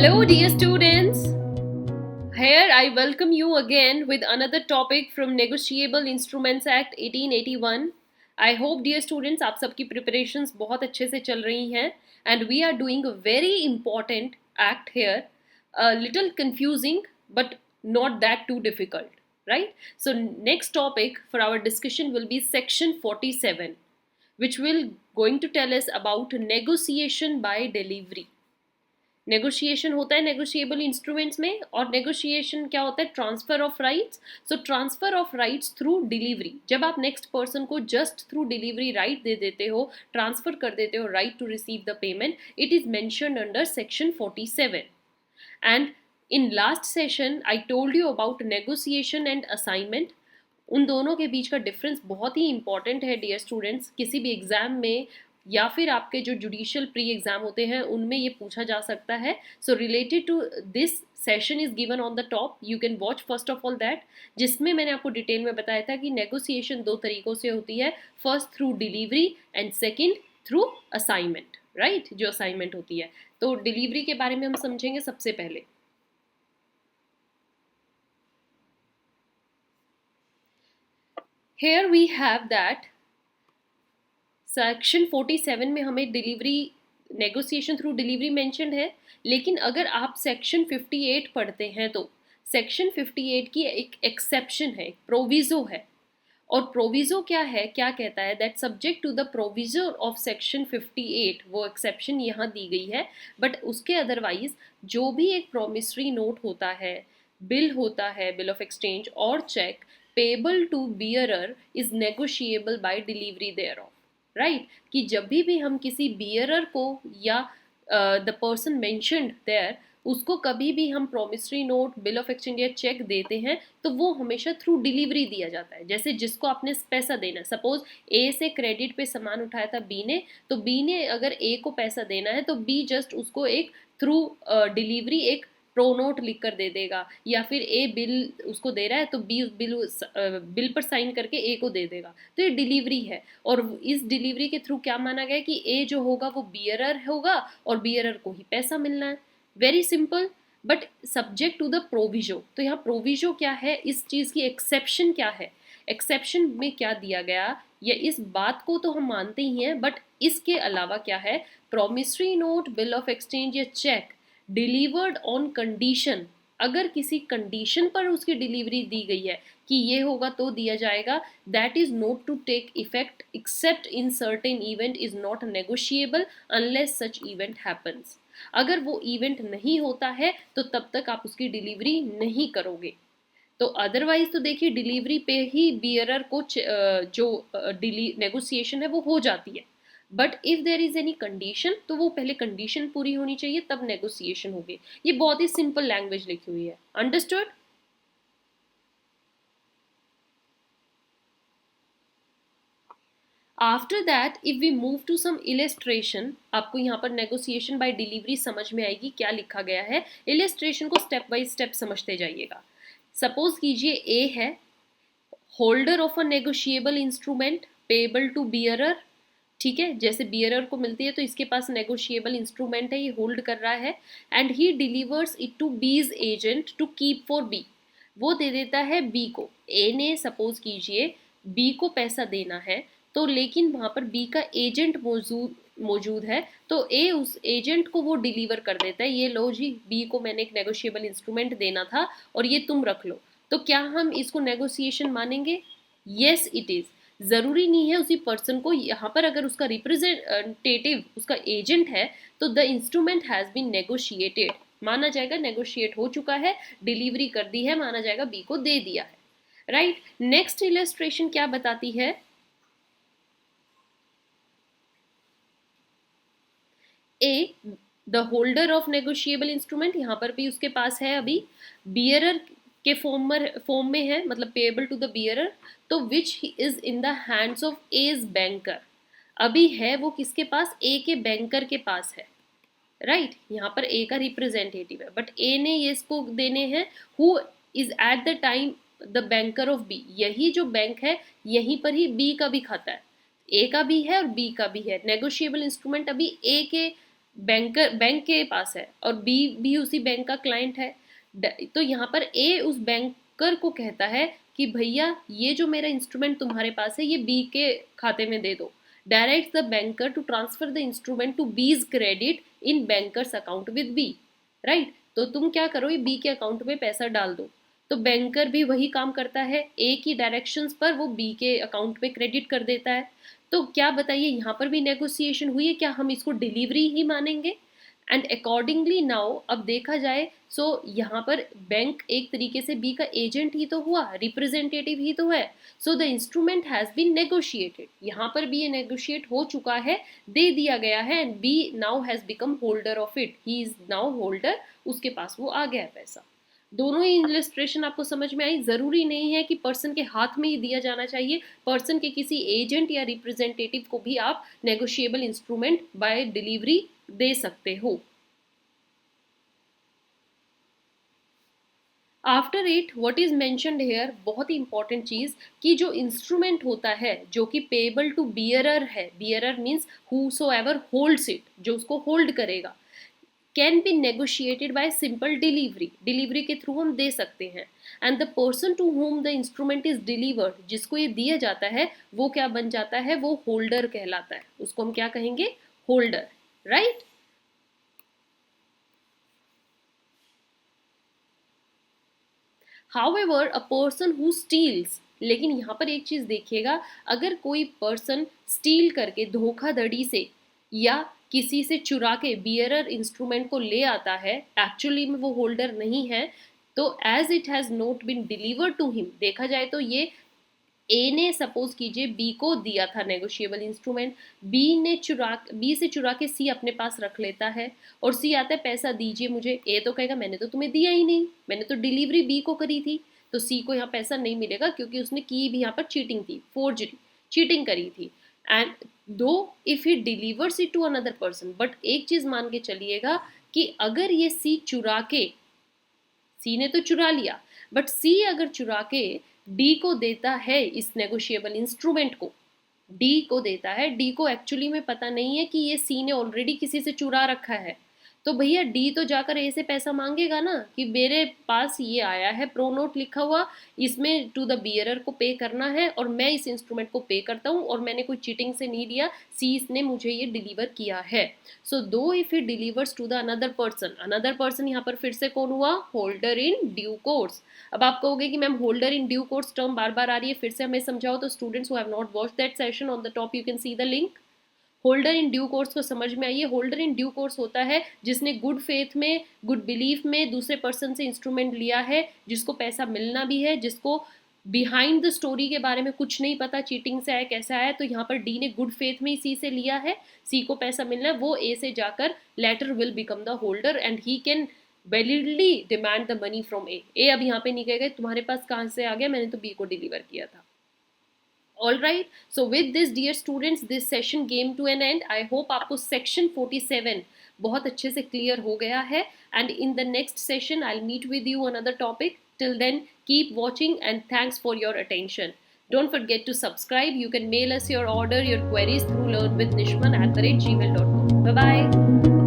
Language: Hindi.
Hello, dear students. Here I welcome you again with another topic from Negotiable Instruments Act 1881. I hope, dear students, आप सबकी preparations बहुत अच्छे से चल रही हैं and we are doing a very important act here. A little confusing but not that too difficult, right? So next topic for our discussion will be section 47, which will going to tell us about negotiation by delivery. Negotiation होता है नेगोशिएबल इंस्ट्रूमेंट्स में, और नेगोशिएशन क्या होता है? Transfer of rights. So transfer of rights through delivery. जब आप नेक्स्ट पर्सन को जस्ट थ्रू डिलीवरी राइट दे देते हो, ट्रांसफर कर देते हो right to receive the payment, it is mentioned under section 47. And in last session I told you about negotiation and assignment. उन दोनों के बीच का डिफरेंस बहुत ही इंपॉर्टेंट है डियर स्टूडेंट्स. किसी भी एग्जाम में या फिर आपके जो जुडिशियल प्री एग्जाम होते हैं उनमें ये पूछा जा सकता है. So related to this session is given on the top, you can watch first of all that, जिसमें मैंने आपको डिटेल में बताया था कि नेगोशिएशन दो तरीकों से होती है. First through delivery and second through assignment, right, जो असाइनमेंट होती है. तो डिलीवरी के बारे में हम समझेंगे सबसे पहले. Here we have that section 47 में हमें delivery, negotiation through delivery mentioned है. लेकिन अगर आप सेक्शन 58 पढ़ते हैं तो सेक्शन 58 की एक एक्सेप्शन है, प्रोविजो है. और प्रोविजो क्या है, क्या कहता है? That subject to the proviso of section 58, वो एक्सेप्शन यहाँ दी गई है. बट उसके अदरवाइज जो भी एक प्रोमिसरी नोट होता है, बिल होता है, बिल ऑफ एक्सचेंज और cheque payable to bearer is negotiable by delivery thereof. Right, कि जब भी हम किसी बियरर को या द पर्सन मेंशन्ड देयर, उसको कभी भी हम promissory note, bill of exchange या चेक देते हैं तो वो हमेशा थ्रू डिलीवरी दिया जाता है. जैसे जिसको आपने पैसा देना है, सपोज ए से क्रेडिट पे सामान उठाया था बी ने, तो बी ने अगर ए को पैसा देना है तो बी जस्ट उसको एक थ्रू डिलीवरी एक प्रो नोट लिख कर दे देगा, या फिर ए बिल उसको दे रहा है तो बी उस बिल पर साइन करके ए को दे देगा. तो ये डिलीवरी है. और इस डिलीवरी के थ्रू क्या माना गया कि ए जो होगा वो बियरर होगा और बियरर को ही पैसा मिलना है. Very simple, but subject to the proviso. तो यहाँ प्रोविजो क्या है, इस चीज़ की एक्सेप्शन क्या है, एक्सेप्शन में क्या दिया गया, या इस बात को तो हम मानते ही हैं, बट इसके अलावा क्या है? Promissory note, bill of exchange या चेक डिलीवर्ड ऑन कंडीशन, अगर किसी कंडीशन पर उसकी डिलीवरी दी गई है कि ये होगा तो दिया जाएगा, that is not to take effect except in certain event is not negotiable unless such event happens. अगर वो इवेंट नहीं होता है तो तब तक आप उसकी डिलीवरी नहीं करोगे. तो अदरवाइज तो देखिए डिलीवरी पे ही बियरर को जो नेगोशिएशन है वो हो जाती है. But if there is any condition तो वो पहले कंडीशन पूरी होनी चाहिए तब नेगोशिएशन होगी. ये बहुत ही सिंपल लैंग्वेज लिखी हुई है. Understood? After that if we move to some illustration, आपको यहाँ पर नेगोशिएशन बाय डिलीवरी समझ में आएगी क्या लिखा गया है. इलेस्ट्रेशन को स्टेप बाय स्टेप समझते जाइएगा. सपोज कीजिए ए है holder of a negotiable instrument payable to bearer. ठीक है, जैसे बियरर को मिलती है तो इसके पास नेगोशिएबल इंस्ट्रूमेंट है, ये होल्ड कर रहा है. And he delivers it to B's agent to keep for B. वो दे देता है बी को. ए ने सपोज कीजिए बी को पैसा देना है, तो लेकिन वहाँ पर बी का एजेंट मौजूद है, तो ए उस एजेंट को वो डिलीवर कर देता है, ये लो जी, बी को मैंने एक नेगोशिएबल इंस्ट्रूमेंट देना था और ये तुम रख लो. तो क्या हम इसको नेगोशिएशन मानेंगे? Yes it is. जरूरी नहीं है उसी पर्सन को, यहाँ पर अगर उसका रिप्रेजेंटेटिव उसका एजेंट है तो the instrument has been negotiated, माना जाएगा नेगोशिएट हो चुका है, डिलीवरी कर दी है, माना जाएगा बी को दे दिया है. राइट. नेक्स्ट इलस्ट्रेशन क्या बताती है? A the holder of negotiable instrument, यहाँ पर भी उसके पास है अभी, बियरर के फॉर्म में है, मतलब पेएबल टू द बियरर, तो which is in the hands of A's banker. अभी है वो किसके पास? ए के बैंकर के पास है. राइट, यहाँ पर ए का रिप्रेजेंटेटिव है, बट ए ने ये इसको देने हैं who is at the time the banker of B. यही जो बैंक है यहीं पर ही बी का भी खाता है, ए का भी है और बी का भी है. नेगोशिएबल इंस्ट्रूमेंट अभी ए के बैंक के पास है और बी भी उसी बैंक का क्लाइंट है। तो यहाँ पर ए उस बैंकर को कहता है कि भैया ये जो मेरा इंस्ट्रूमेंट तुम्हारे पास है ये बी के खाते में दे दो। Direct the banker to transfer the instrument to B's credit in bankers account with B, right. तो तुम क्या करो, ये बी के अकाउंट में पैसा डाल दो। तो बैंकर भी वही काम करता है, ए की डायरेक्शंस पर वो बी के अकाउंट में क्रेडिट कर देता है। तो क्या बताइए, यहाँ पर भी नेगोशिएशन हुई है, क्या हम इसको डिलीवरी ही मानेंगे? एंड अकॉर्डिंगली नाउ अब देखा जाए सो यहाँ पर बैंक एक तरीके से बी का एजेंट ही तो हुआ, रिप्रेजेंटेटिव ही तो है। So the instrument has been negotiated, यहाँ पर भी ये नेगोशिएट हो चुका है, दे दिया गया है, and B now has become holder of it, he is now holder, उसके पास वो आ गया है पैसा। दोनों ही इलस्ट्रेशन आपको समझ में आई। जरूरी नहीं है कि पर्सन के हाथ में ही दिया जाना चाहिए, पर्सन के किसी एजेंट या रिप्रेजेंटेटिव को भी आप नेगोशिएबल इंस्ट्रूमेंट बाय डिलीवरी दे सकते हो। After it what is mentioned here, बहुत ही इंपॉर्टेंट चीज, कि जो इंस्ट्रूमेंट होता है जो कि पेबल टू बियरर है, bearer means whosoever holds it, जो उसको होल्ड करेगा, can be negotiated by simple delivery, delivery के थ्रू हम दे सकते हैं। And the person to whom the instrument is delivered, जिसको ये दिया जाता है वो क्या बन जाता है, वो होल्डर कहलाता है, उसको हम क्या कहेंगे, holder, right. However a person who steels, लेकिन यहाँ पर एक चीज देखिएगा, अगर कोई पर्सन स्टील करके धोखाधड़ी से या किसी से चुरा के बियरर इंस्ट्रूमेंट को ले आता है, एक्चुअली में वो होल्डर नहीं है, तो as it has not been delivered to him, देखा जाए तो ये ए ने सपोज कीजिए बी को दिया था नेगोशिएबल इंस्ट्रूमेंट, बी से चुरा के सी अपने पास रख लेता है, और सी आता है पैसा दीजिए मुझे, ए तो कहेगा मैंने तो तुम्हें दिया ही नहीं, मैंने तो डिलीवरी बी को करी थी। तो सी को यहाँ पैसा नहीं मिलेगा क्योंकि उसने की भी यहाँ पर चीटिंग थी, फोर्जरी, चीटिंग करी थी। And though if he delivers it to another person, but एक चीज मान के चलिएगा कि अगर ये सी चुरा के, सी ने तो चुरा लिया, बट सी अगर चुरा के डी को देता है इस नेगोशिएबल इंस्ट्रूमेंट को, डी को देता है, डी को एक्चुअली में पता नहीं है कि ये सी ने ऑलरेडी किसी से चुरा रखा है, तो भैया डी तो जाकर ए से पैसा मांगेगा ना कि मेरे पास ये आया है प्रोनोट लिखा हुआ, इसमें टू द बियरर को पे करना है और मैं इस इंस्ट्रूमेंट को पे करता हूँ और मैंने कोई चीटिंग से नहीं लिया, सी ने मुझे ये डिलीवर किया है। So though if it delivers to the another person यहाँ पर फिर से कौन हुआ, होल्डर इन ड्यू कोर्स। अब आप कहोगे कि ma'am holder in due course term बार बार आ रही है, फिर से हमें समझाओ। तो students who have not watched that session, on the top you can see the link. Holder in due course को समझ में आइए, होल्डर इन ड्यू कोर्स होता है जिसने गुड फेथ में, गुड बिलीफ में दूसरे पर्सन से इंस्ट्रूमेंट लिया है, जिसको पैसा मिलना भी है, जिसको बिहाइंड द स्टोरी के बारे में कुछ नहीं पता, चीटिंग से आया कैसा आया, तो यहाँ पर डी ने गुड फेथ में ही सी से लिया है, सी को पैसा मिलना है, वो ए से जाकर later will become the holder and he can validly demand the money from A. A अब यहाँ पे नहीं कहेगा तुम्हारे पास कहाँ से आ गया, मैंने तो बी को डिलीवर किया था। All right, so with this dear students, this session came to an end. I hope आपको section 47 बहुत अच्छे से clear हो गया है, and in the next session I'll meet with you another topic. Till then, keep watching and thanks for your attention. Don't forget to subscribe. You can mail us your order, your queries through learnwithnishman@gmail.com. Bye bye.